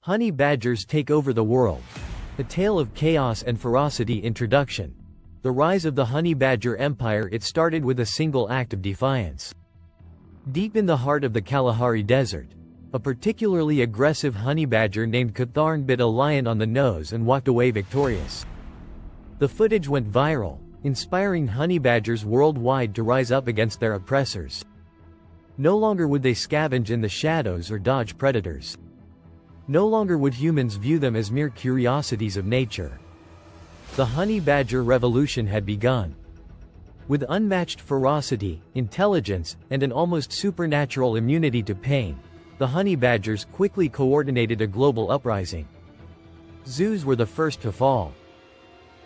Honey badgers take over the world. A tale of chaos and ferocity. Introduction. The rise of the honey badger empire. It started with a single act of defiance. Deep in the heart of the Kalahari Desert, a particularly aggressive honey badger named Catharn bit a lion on the nose and walked away victorious. The footage went viral, inspiring honey badgers worldwide to rise up against their oppressors. No longer would they scavenge in the shadows or dodge predators. No longer would humans view them as mere curiosities of nature. The honey badger revolution had begun. With unmatched ferocity, intelligence, and an almost supernatural immunity to pain, the honey badgers quickly coordinated a global uprising. Zoos were the first to fall.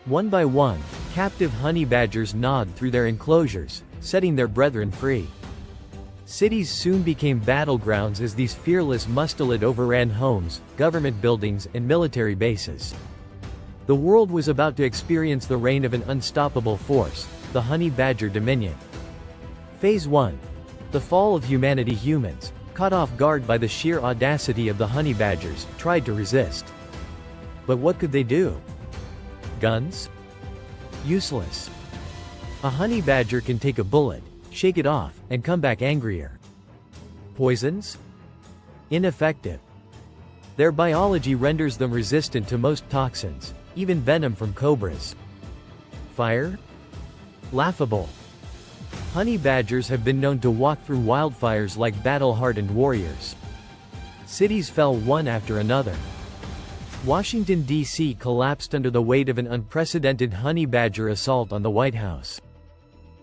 One by one, captive honey badgers gnawed through their enclosures, setting their brethren free. Cities soon became battlegrounds as these fearless mustelids overran homes, government buildings, and military bases. The world was about to experience the reign of an unstoppable force, the honey badger dominion. Phase 1. The fall of humanity. Humans, caught off guard by the sheer audacity of the honey badgers, tried to resist. But what could they do? Guns? Useless. A honey badger can take a bullet, shake it off, and come back angrier. Poisons? Ineffective. Their biology renders them resistant to most toxins, even venom from cobras. Fire? Laughable. Honey badgers have been known to walk through wildfires like battle-hardened warriors. Cities fell one after another. Washington, D.C. collapsed under the weight of an unprecedented honey badger assault on the White House.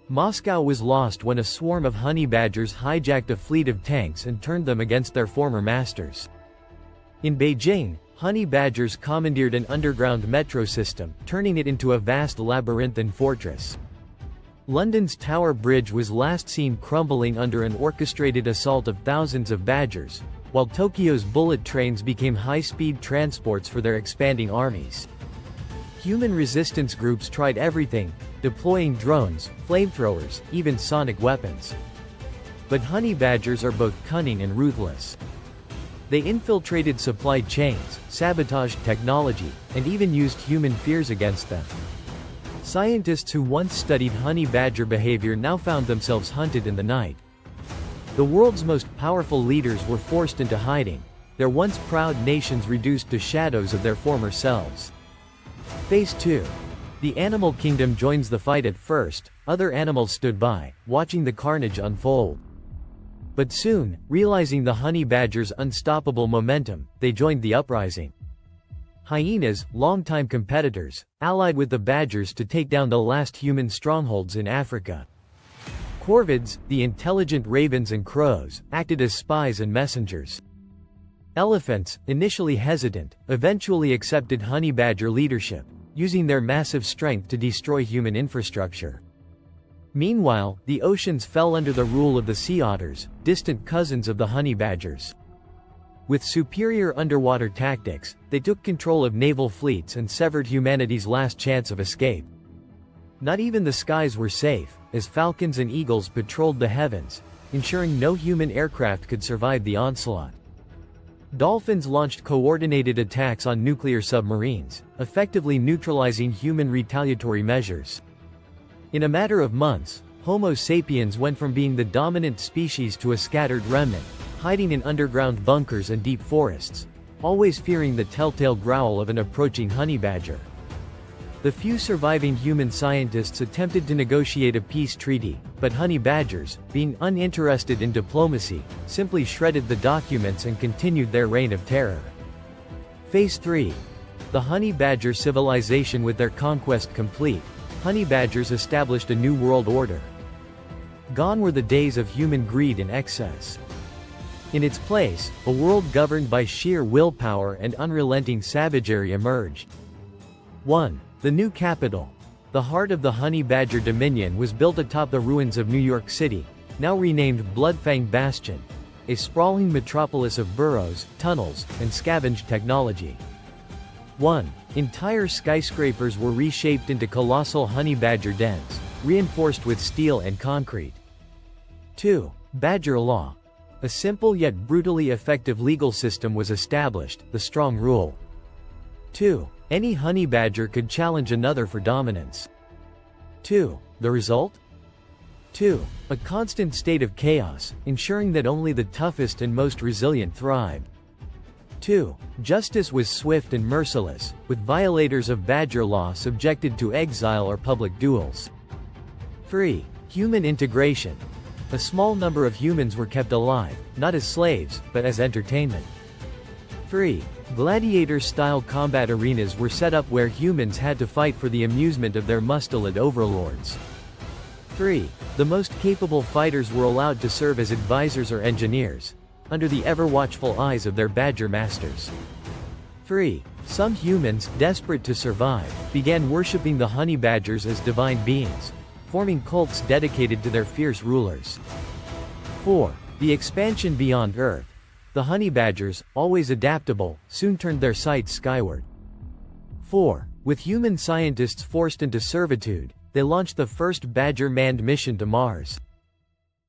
Moscow was lost when a swarm of honey badgers hijacked a fleet of tanks and turned them against their former masters. In Beijing, honey badgers commandeered an underground metro system, turning it into a vast labyrinthine fortress. London's Tower Bridge was last seen crumbling under an orchestrated assault of thousands of badgers, while Tokyo's bullet trains became high-speed transports for their expanding armies. Human resistance groups tried everything, deploying drones, flamethrowers, even sonic weapons. But honey badgers are both cunning and ruthless. They infiltrated supply chains, sabotaged technology, and even used human fears against them. Scientists who once studied honey badger behavior now found themselves hunted in the night. The world's most powerful leaders were forced into hiding, their once proud nations reduced to shadows of their former selves. Phase 2. The animal kingdom joins the fight. At first, other animals stood by, watching the carnage unfold. But soon, realizing the honey badger's unstoppable momentum, they joined the uprising. Hyenas, longtime competitors, allied with the badgers to take down the last human strongholds in Africa. Corvids, the intelligent ravens and crows, acted as spies and messengers. Elephants, initially hesitant, eventually accepted honey badger leadership, using their massive strength to destroy human infrastructure. Meanwhile, the oceans fell under the rule of the sea otters, distant cousins of the honey badgers. With superior underwater tactics, they took control of naval fleets and severed humanity's last chance of escape. Not even the skies were safe, as falcons and eagles patrolled the heavens, ensuring no human aircraft could survive the onslaught. Dolphins launched coordinated attacks on nuclear submarines, effectively neutralizing human retaliatory measures. In a matter of months, Homo sapiens went from being the dominant species to a scattered remnant, hiding in underground bunkers and deep forests, always fearing the telltale growl of an approaching honey badger. The few surviving human scientists attempted to negotiate a peace treaty, but honey badgers, being uninterested in diplomacy, simply shredded the documents and continued their reign of terror. Phase 3. The honey badger civilization. With their conquest complete, honey badgers established a new world order. Gone were the days of human greed and excess. In its place, a world governed by sheer willpower and unrelenting savagery emerged. 1. The new capital. The heart of the honey badger dominion was built atop the ruins of New York City, now renamed Bloodfang Bastion, a sprawling metropolis of burrows, tunnels, and scavenge technology. 1. Entire skyscrapers were reshaped into colossal honey badger dens, reinforced with steel and concrete. 2. Badger Law. A simple yet brutally effective legal system was established, the strong rule. 2. Any honey badger could challenge another for dominance. 2. The result? 2. A constant state of chaos, ensuring that only the toughest and most resilient thrived. 2. Justice was swift and merciless, with violators of badger law subjected to exile or public duels. 3. Human integration. A small number of humans were kept alive, not as slaves, but as entertainment. 3. Gladiator-style combat arenas were set up where humans had to fight for the amusement of their mustelid overlords. 3. The most capable fighters were allowed to serve as advisors or engineers, under the ever-watchful eyes of their badger masters. 3. Some humans, desperate to survive, began worshipping the honey badgers as divine beings, forming cults dedicated to their fierce rulers. 4. The expansion beyond Earth. The honey badgers, always adaptable, soon turned their sights skyward. 4. With human scientists forced into servitude, they launched the first badger manned mission to Mars.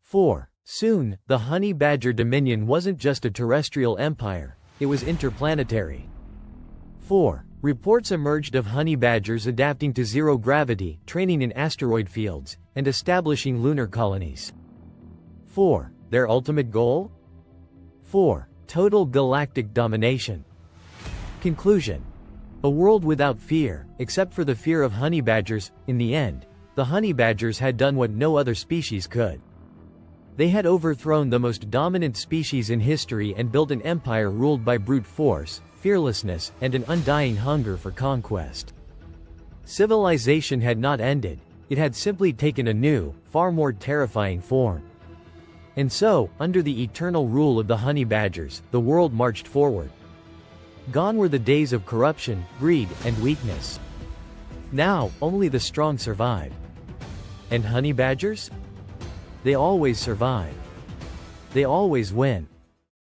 4. Soon, the honey badger dominion wasn't just a terrestrial empire, it was interplanetary. 4. Reports emerged of honey badgers adapting to zero gravity, training in asteroid fields, and establishing lunar colonies. 4. Their ultimate goal? 4. Total galactic domination. Conclusion. A world without fear, except for the fear of honey badgers. In the end, the honey badgers had done what no other species could. They had overthrown the most dominant species in history and built an empire ruled by brute force, fearlessness, and an undying hunger for conquest. Civilization had not ended, it had simply taken a new, far more terrifying form. And so, under the eternal rule of the honey badgers, the world marched forward. Gone were the days of corruption, greed, and weakness. Now, only the strong survive. And honey badgers? They always survive. They always win.